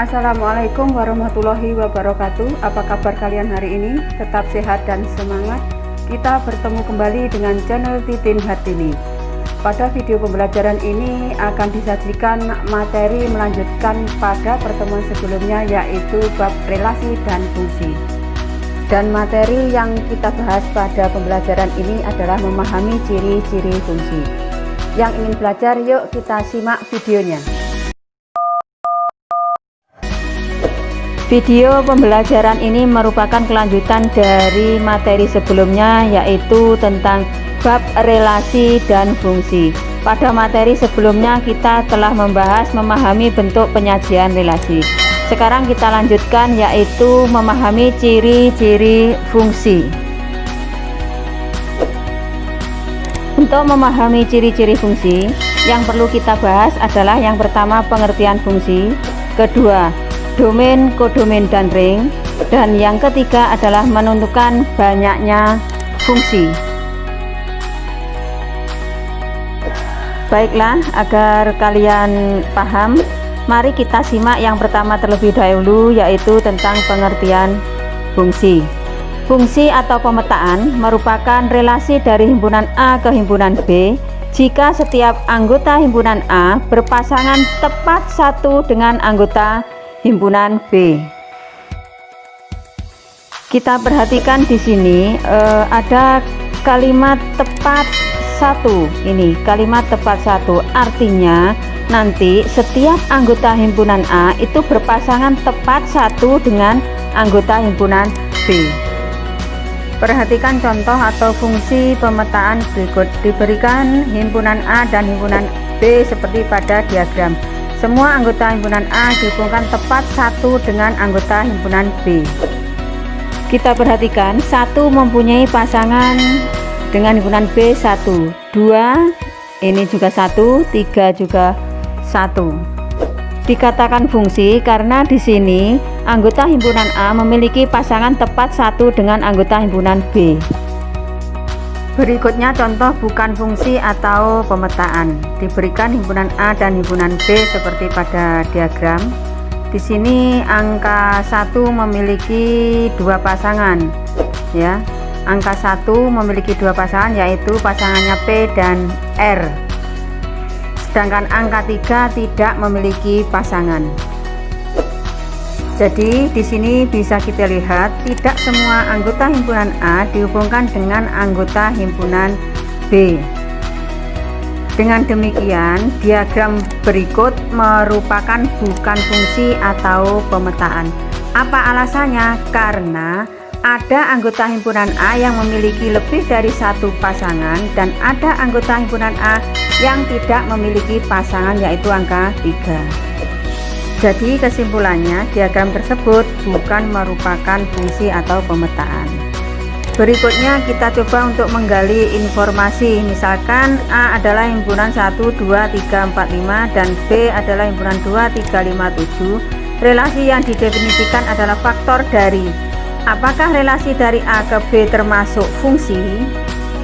Assalamualaikum warahmatullahi wabarakatuh. Apa kabar kalian hari ini? Tetap sehat dan semangat. Kita bertemu kembali dengan channel Titin Hartini. Pada video pembelajaran ini akan disajikan materi melanjutkan pada pertemuan sebelumnya, yaitu bab relasi dan fungsi. Dan materi yang kita bahas pada pembelajaran ini adalah memahami ciri-ciri fungsi. Yang ingin belajar, yuk kita simak videonya. Video pembelajaran ini merupakan kelanjutan dari materi sebelumnya, yaitu tentang bab relasi dan fungsi. Pada materi sebelumnya kita telah membahas memahami bentuk penyajian relasi. Sekarang kita lanjutkan, yaitu memahami ciri-ciri fungsi. Untuk memahami ciri-ciri fungsi, yang perlu kita bahas adalah yang pertama pengertian fungsi, kedua domain, kodomain, dan ring, dan yang ketiga adalah menentukan banyaknya fungsi. Baiklah, agar kalian paham, mari kita simak yang pertama terlebih dahulu, yaitu tentang pengertian fungsi. Fungsi atau pemetaan merupakan relasi dari himpunan A ke himpunan B jika setiap anggota himpunan A berpasangan tepat satu dengan anggota himpunan B. Kita perhatikan di sini ada kalimat tepat satu. Ini kalimat tepat satu, artinya nanti setiap anggota himpunan A itu berpasangan tepat satu dengan anggota himpunan B. Perhatikan contoh atau fungsi pemetaan berikut. Diberikan himpunan A dan himpunan B seperti pada diagram. Semua anggota himpunan A dihubungkan tepat satu dengan anggota himpunan B. Kita perhatikan, satu mempunyai pasangan dengan himpunan B 1, 2 ini juga 1, 3 juga 1. Dikatakan fungsi karena di sini anggota himpunan A memiliki pasangan tepat satu dengan anggota himpunan B. Berikutnya contoh bukan fungsi atau pemetaan. Diberikan himpunan A dan himpunan B seperti pada diagram. Di sini angka 1 memiliki dua pasangan, ya. Angka 1 memiliki dua pasangan, yaitu pasangannya P dan R. Sedangkan angka 3 tidak memiliki pasangan. Jadi di sini bisa kita lihat tidak semua anggota himpunan A dihubungkan dengan anggota himpunan B. Dengan demikian, diagram berikut merupakan bukan fungsi atau pemetaan. Apa alasannya? Karena ada anggota himpunan A yang memiliki lebih dari satu pasangan dan ada anggota himpunan A yang tidak memiliki pasangan, yaitu angka 3. Jadi kesimpulannya, diagram tersebut bukan merupakan fungsi atau pemetaan. Berikutnya kita coba untuk menggali informasi. Misalkan A adalah himpunan 1, 2, 3, 4, 5 dan B adalah himpunan 2, 3, 5, 7. Relasi yang didefinisikan adalah faktor dari. Apakah relasi dari A ke B termasuk fungsi?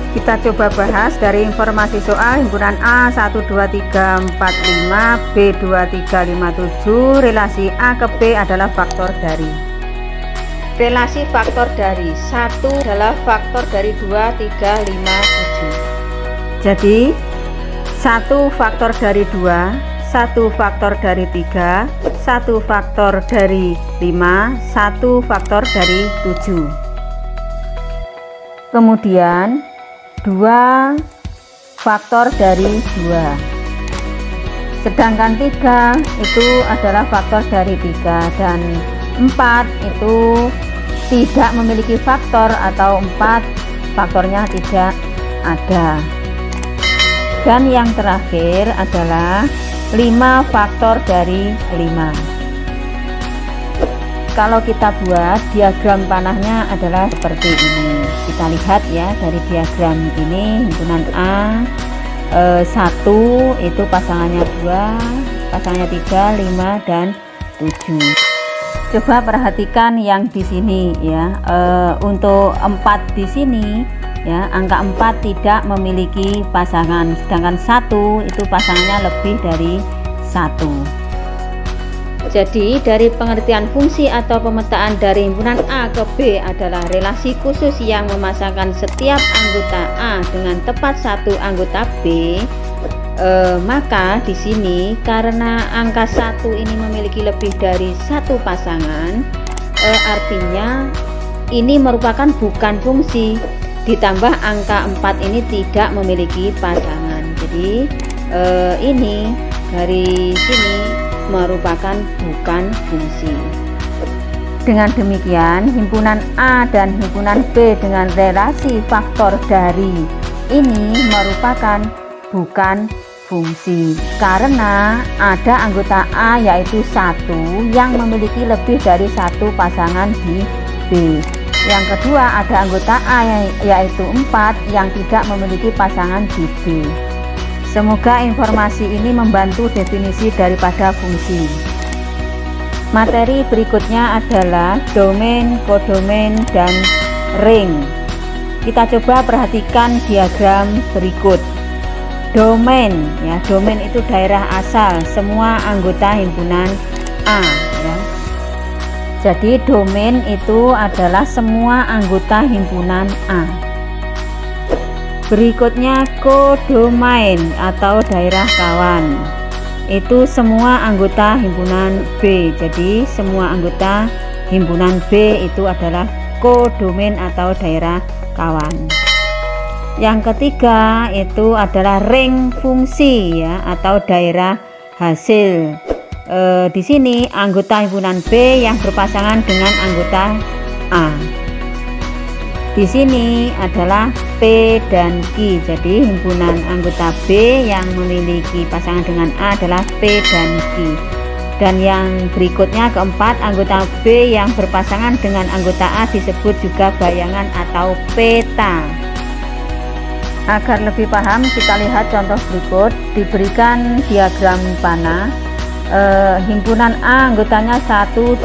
Kita coba bahas dari informasi soal. Himpunan A 1, 2, 3, 4, 5, B 2, 3, 5, 7. Relasi A ke B adalah faktor dari. Relasi faktor dari 1 adalah faktor dari 2, 3, 5, 7. Jadi 1 faktor dari 2, 1 faktor dari 3, 1 faktor dari 5, 1 faktor dari 7. Kemudian 2 faktor dari 2, sedangkan 3 itu adalah faktor dari 3 dan 4 itu tidak memiliki faktor atau 4 faktornya tidak ada. Dan yang terakhir adalah 5 faktor dari 5. Kalau kita buat diagram panahnya adalah seperti ini. Kita lihat ya dari diagram ini, himpunan A 1 itu pasangannya 2, pasangannya 3, 5 dan 7. Coba perhatikan yang di sini ya. Untuk 4 di sini ya, angka 4 tidak memiliki pasangan, sedangkan 1 itu pasangannya lebih dari 1. Jadi dari pengertian fungsi atau pemetaan dari himpunan A ke B adalah relasi khusus yang memasangkan setiap anggota A dengan tepat satu anggota B. Maka di sini karena angka 1 ini memiliki lebih dari satu pasangan, artinya ini merupakan bukan fungsi, ditambah angka 4 ini tidak memiliki pasangan. Jadi ini dari sini merupakan bukan fungsi. Dengan demikian, himpunan A dan himpunan B dengan relasi faktor dari ini merupakan bukan fungsi karena ada anggota A yaitu 1 yang memiliki lebih dari satu pasangan di B. Yang kedua ada anggota A yaitu 4 yang tidak memiliki pasangan di B. Semoga informasi ini membantu definisi daripada fungsi. Materi berikutnya adalah domain, kodomain, dan ring. Kita coba perhatikan diagram berikut. Domain, ya, domain itu daerah asal semua anggota himpunan A, ya. Jadi domain itu adalah semua anggota himpunan A. Berikutnya kodomain atau daerah kawan. Itu semua anggota himpunan B. Jadi semua anggota himpunan B itu adalah kodomain atau daerah kawan. Yang ketiga itu adalah ring fungsi, ya, atau daerah hasil. Di sini anggota himpunan B yang berpasangan dengan anggota A. Di sini adalah P dan Q. Jadi himpunan anggota B yang memiliki pasangan dengan A adalah P dan Q. Dan yang berikutnya keempat, anggota B yang berpasangan dengan anggota A disebut juga bayangan atau peta. Agar lebih paham, kita lihat contoh berikut. Diberikan diagram panah. Himpunan A anggotanya 1, 2,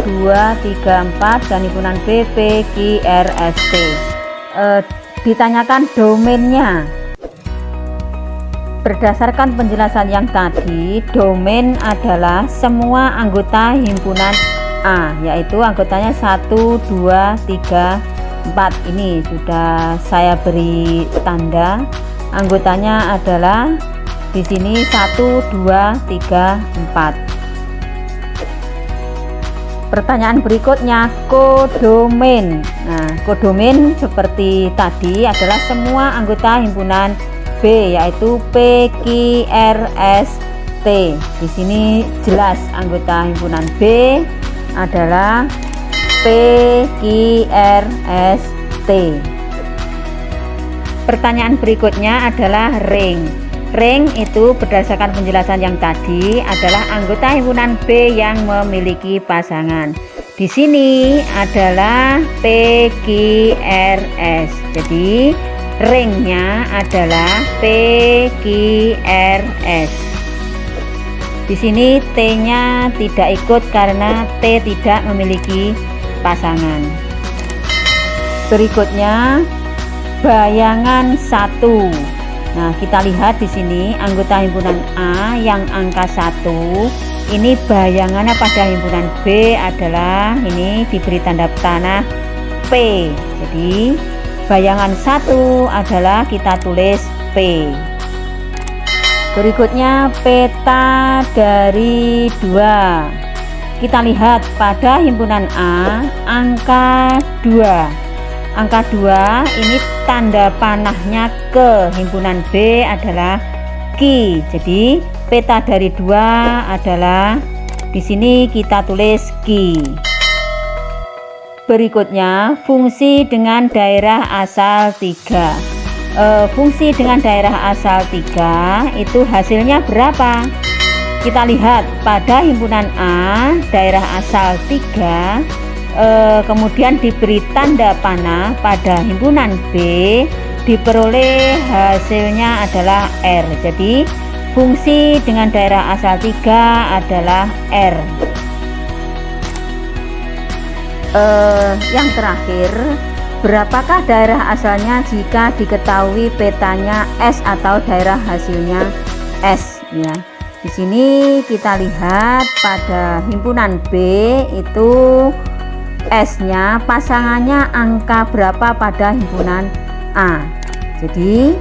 3, 4 dan himpunan B, P, Q, R, S, T. Ditanyakan domainnya. Berdasarkan penjelasan yang tadi, domain adalah semua anggota himpunan A, yaitu anggotanya 1, 2, 3, 4. Ini sudah saya beri tanda. Anggotanya adalah di sini 1, 2, 3, 4. Pertanyaan berikutnya, kodomain. Nah, kodomain seperti tadi adalah semua anggota himpunan B, yaitu P, Q, R, S, T. Di sini jelas anggota himpunan B adalah P, Q, R, S, T. Pertanyaan berikutnya adalah ring. Ring itu berdasarkan penjelasan yang tadi adalah anggota himpunan B yang memiliki pasangan. Di sini adalah P, Q, R, S. Jadi ringnya adalah P, Q, R, S. Di sini T-nya tidak ikut karena T tidak memiliki pasangan. Berikutnya bayangan 1. Nah, kita lihat di sini anggota himpunan A yang angka 1 ini bayangannya pada himpunan B adalah ini diberi tanda panah P. Jadi bayangan 1 adalah kita tulis P. Berikutnya peta dari 2. Kita lihat pada himpunan A angka 2. Angka 2 ini tanda panahnya ke himpunan B adalah Q. Jadi peta dari 2 adalah di sini kita tulis Q. Berikutnya fungsi dengan daerah asal 3. Fungsi dengan daerah asal 3 itu hasilnya berapa? Kita lihat pada himpunan A daerah asal 3 kemudian diberi tanda panah pada himpunan B diperoleh hasilnya adalah R. Jadi fungsi dengan daerah asal 3 adalah R. Yang terakhir, berapakah daerah asalnya jika diketahui petanya S atau daerah hasilnya S, ya. Di sini kita lihat pada himpunan B itu S-nya pasangannya angka berapa pada himpunan A. Jadi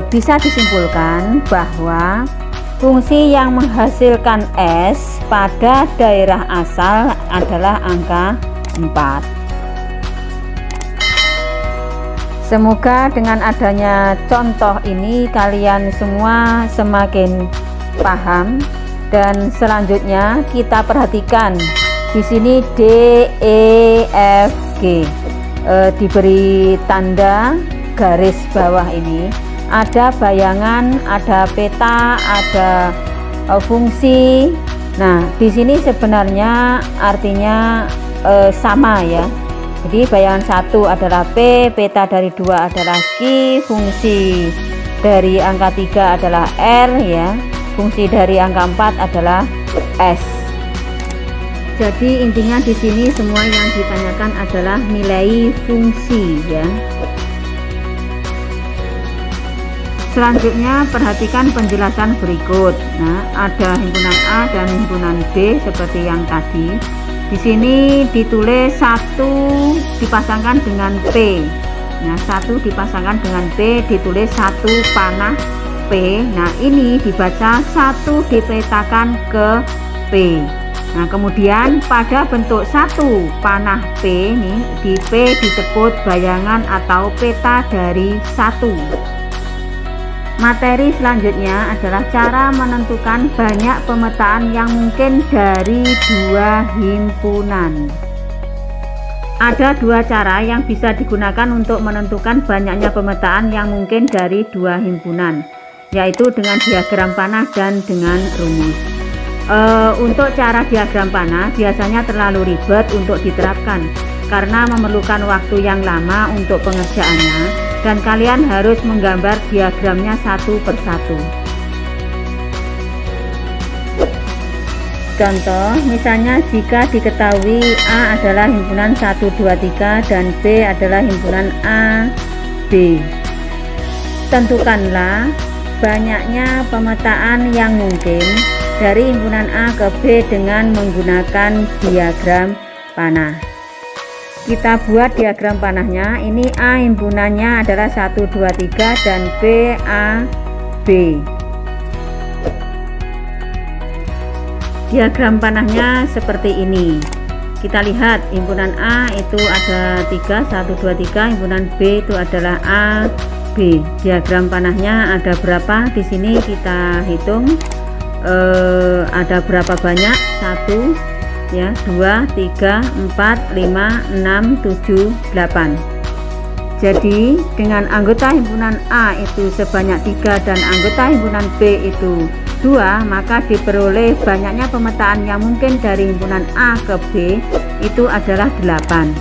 bisa disimpulkan bahwa fungsi yang menghasilkan S pada daerah asal adalah angka 4. Semoga dengan adanya contoh ini kalian semua semakin paham, dan selanjutnya kita perhatikan di sini D, E, F, G diberi tanda garis bawah ini. Ada bayangan, ada peta, ada fungsi. Nah, di sini sebenarnya artinya sama ya. Jadi bayangan 1 adalah P, peta dari 2 adalah Q, fungsi dari angka 3 adalah R ya. Fungsi dari angka 4 adalah S. Jadi intinya di sini semua yang ditanyakan adalah nilai fungsi ya. Selanjutnya perhatikan penjelasan berikut. Nah, ada himpunan A dan himpunan B seperti yang tadi. Di sini ditulis 1 dipasangkan dengan P. Nah, 1 dipasangkan dengan P, ditulis 1 panah P. Nah, ini dibaca 1 dipetakan ke P. Nah, kemudian pada bentuk 1 panah P nih, di P disebut bayangan atau peta dari 1. Materi selanjutnya adalah cara menentukan banyak pemetaan yang mungkin dari 2 himpunan. Ada 2 cara yang bisa digunakan untuk menentukan banyaknya pemetaan yang mungkin dari 2 himpunan, yaitu dengan diagram panah dan dengan rumus. Untuk cara diagram panah biasanya terlalu ribet untuk diterapkan karena memerlukan waktu yang lama untuk pengerjaannya, dan kalian harus menggambar diagramnya satu persatu. Contoh, misalnya jika diketahui A adalah himpunan 1, 2, 3 dan B adalah himpunan A, B. Tentukanlah banyaknya pemetaan yang mungkin dari himpunan A ke B dengan menggunakan diagram panah. Kita buat diagram panahnya. Ini A himpunannya adalah 1, 2, 3 dan B, A, B. Diagram panahnya seperti ini. Kita lihat himpunan A itu ada 3, 1, 2, 3. Himpunan B itu adalah A, B. Diagram panahnya ada berapa? Di sini kita hitung ada berapa banyak? 1 ya, 2, 3, 4, 5, 6, 7, 8. Jadi dengan anggota himpunan A itu sebanyak 3 dan anggota himpunan B itu 2, maka diperoleh banyaknya pemetaan yang mungkin dari himpunan A ke B itu adalah 8.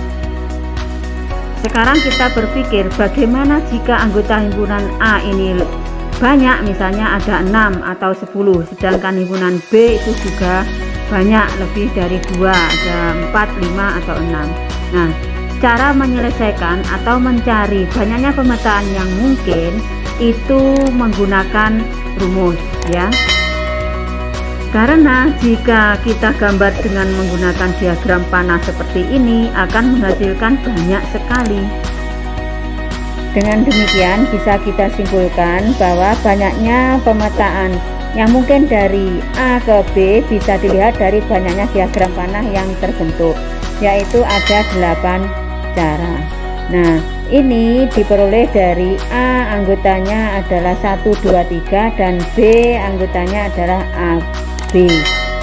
Sekarang kita berpikir bagaimana jika anggota himpunan A ini banyak, misalnya ada 6 atau 10, sedangkan himpunan B itu juga banyak, lebih dari 2, ada 4, 5 atau 6. Nah, cara menyelesaikan atau mencari banyaknya pemetaan yang mungkin itu menggunakan rumus ya. Karena jika kita gambar dengan menggunakan diagram panah seperti ini akan menghasilkan banyak sekali. Dengan demikian bisa kita simpulkan bahwa banyaknya pemetaan yang mungkin dari A ke B bisa dilihat dari banyaknya diagram panah yang terbentuk, yaitu ada 8 cara. Nah, ini diperoleh dari A anggotanya adalah 1, 2, 3 dan B anggotanya adalah AB.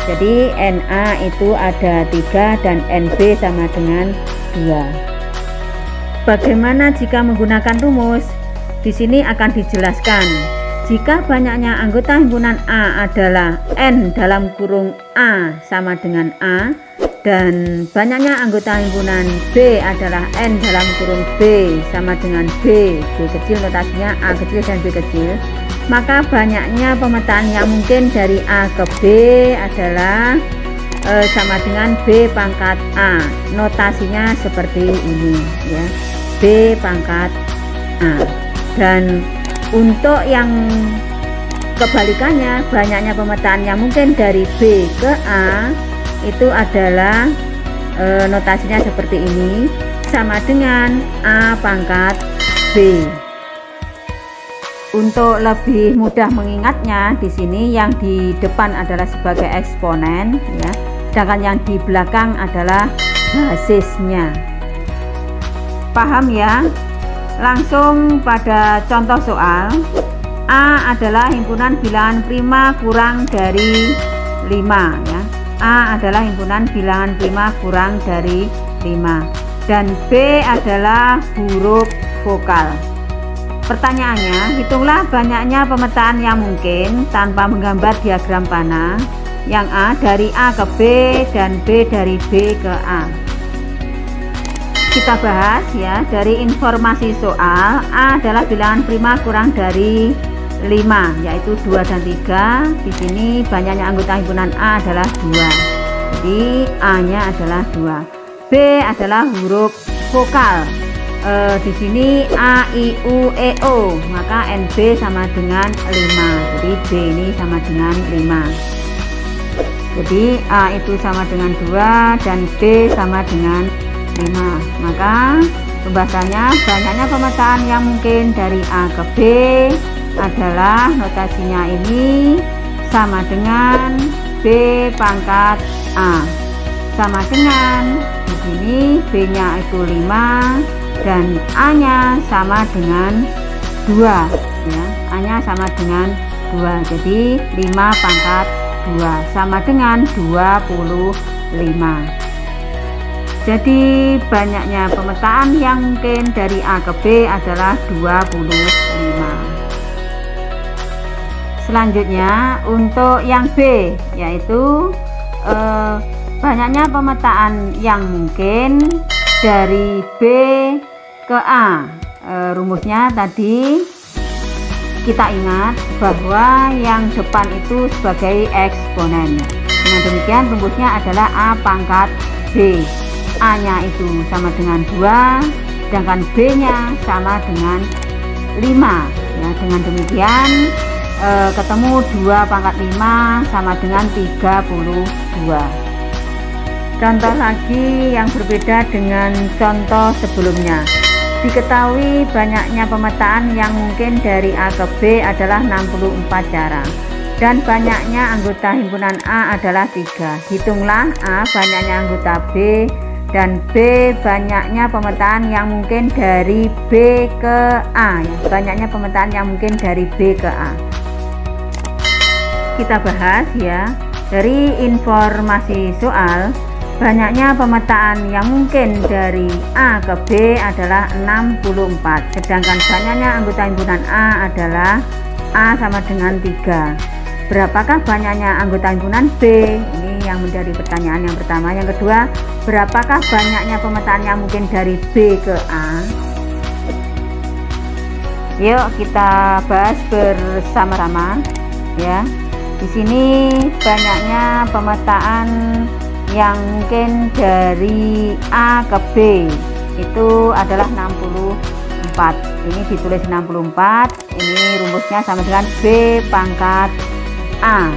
Jadi NA itu ada 3 dan NB sama dengan 2. Bagaimana jika menggunakan rumus? Di sini akan dijelaskan. Jika banyaknya anggota himpunan A adalah N dalam kurung A sama dengan A, dan banyaknya anggota himpunan B adalah N dalam kurung B sama dengan B, B kecil notasinya A kecil dan B kecil, maka banyaknya pemetaan yang mungkin dari A ke B adalah sama dengan B pangkat A. Notasinya seperti ini ya, B pangkat A. Dan untuk yang kebalikannya, banyaknya pemetaan yang mungkin dari B ke A itu adalah notasinya seperti ini, sama dengan A pangkat B. Untuk lebih mudah mengingatnya, di sini yang di depan adalah sebagai eksponen ya, sedangkan yang di belakang adalah basisnya. Paham ya? Langsung pada contoh soal. A adalah himpunan bilangan prima kurang dari 5 ya. A adalah himpunan bilangan prima kurang dari 5 dan B adalah huruf vokal. Pertanyaannya, hitunglah banyaknya pemetaan yang mungkin tanpa menggambar diagram panah. Yang A dari A ke B dan B dari B ke A. Kita bahas ya, dari informasi soal, A adalah bilangan prima kurang dari 5, yaitu 2 dan 3. Di sini banyaknya anggota himpunan A adalah 2. Jadi A-nya adalah 2. B adalah huruf vokal. Di sini A, I, U, E, O, maka NB sama dengan 5. Jadi B ini sama dengan 5. Jadi A itu sama dengan 2 dan B sama dengan 5. Maka pembahasannya, banyaknya pemetaan yang mungkin dari A ke B adalah notasinya ini sama dengan B pangkat A, sama dengan di sini B-nya itu 5 dan A-nya sama dengan 2 ya. A-nya sama dengan 2. Jadi 5 pangkat 2 sama dengan 25. Jadi banyaknya pemetaan yang mungkin dari A ke B adalah 25. Selanjutnya untuk yang B, yaitu banyaknya pemetaan yang mungkin dari B ke A. Rumusnya tadi kita ingat bahwa yang depan itu sebagai eksponen. Dengan demikian rumusnya adalah A pangkat B. A-nya itu sama dengan 2, sedangkan B-nya sama dengan 5 ya. Dengan demikian ketemu 2 pangkat 5 sama dengan 32. Contoh lagi yang berbeda dengan contoh sebelumnya. Diketahui banyaknya pemetaan yang mungkin dari A ke B adalah 64 cara dan banyaknya anggota himpunan A adalah 3. Hitunglah A banyaknya anggota B dan B banyaknya pemetaan yang mungkin dari B ke A ya. Banyaknya pemetaan yang mungkin dari B ke A. Kita bahas ya, dari informasi soal, banyaknya pemetaan yang mungkin dari A ke B adalah 64, sedangkan banyaknya anggota himpunan A adalah A sama dengan 3. Berapakah banyaknya anggota himpunan B? Ini yang menjadi pertanyaan yang pertama. Yang kedua, berapakah banyaknya pemetaan yang mungkin dari B ke A? Yuk kita bahas bersama-sama ya. Di sini banyaknya pemetaan yang mungkin dari A ke B itu adalah 64. Ini ditulis 64. Ini rumusnya sama dengan B pangkat A.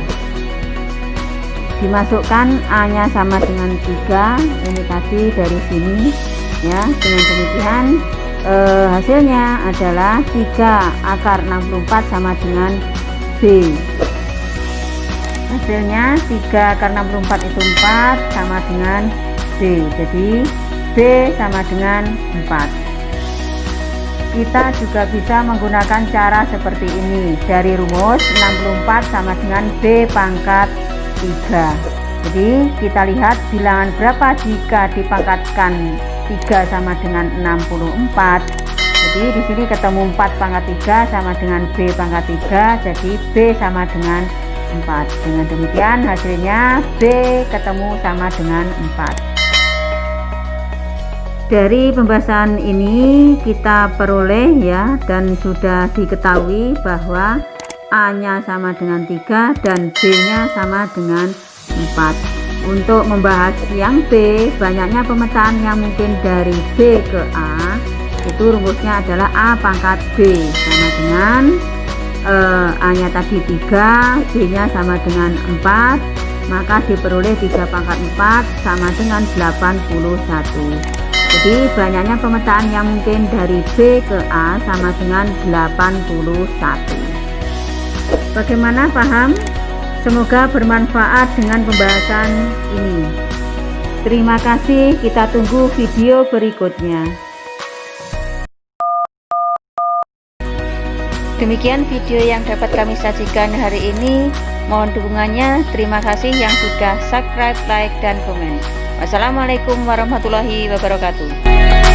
Dimasukkan A-nya sama dengan 3. Ini tadi dari sini ya. Dengan demikian hasilnya adalah 3 akar 64 sama dengan B. Hasilnya 3 akar 64 itu 4 sama dengan B. Jadi B sama dengan 4. Kita juga bisa menggunakan cara seperti ini. Dari rumus 64 sama dengan B pangkat 3. Jadi kita lihat bilangan berapa jika dipangkatkan 3 sama dengan 64. Jadi di sini ketemu 4 pangkat 3 sama dengan B pangkat 3. Jadi B sama dengan 4. Dengan demikian hasilnya B ketemu sama dengan 4. Dari pembahasan ini kita peroleh ya, dan sudah diketahui bahwa A-nya sama dengan 3 dan B-nya sama dengan 4. Untuk membahas yang B, banyaknya pemetaan yang mungkin dari B ke A, itu rumusnya adalah A pangkat B sama dengan A-nya tadi 3, B-nya sama dengan 4, maka diperoleh 3 pangkat 4 sama dengan 81. Jadi banyaknya pemetaan yang mungkin dari B ke A sama dengan 81. Bagaimana, paham? Semoga bermanfaat dengan pembahasan ini. Terima kasih, kita tunggu video berikutnya. Demikian video yang dapat kami sajikan hari ini. Mohon dukungannya. Terima kasih yang sudah subscribe, like, dan komen. Wassalamualaikum warahmatullahi wabarakatuh.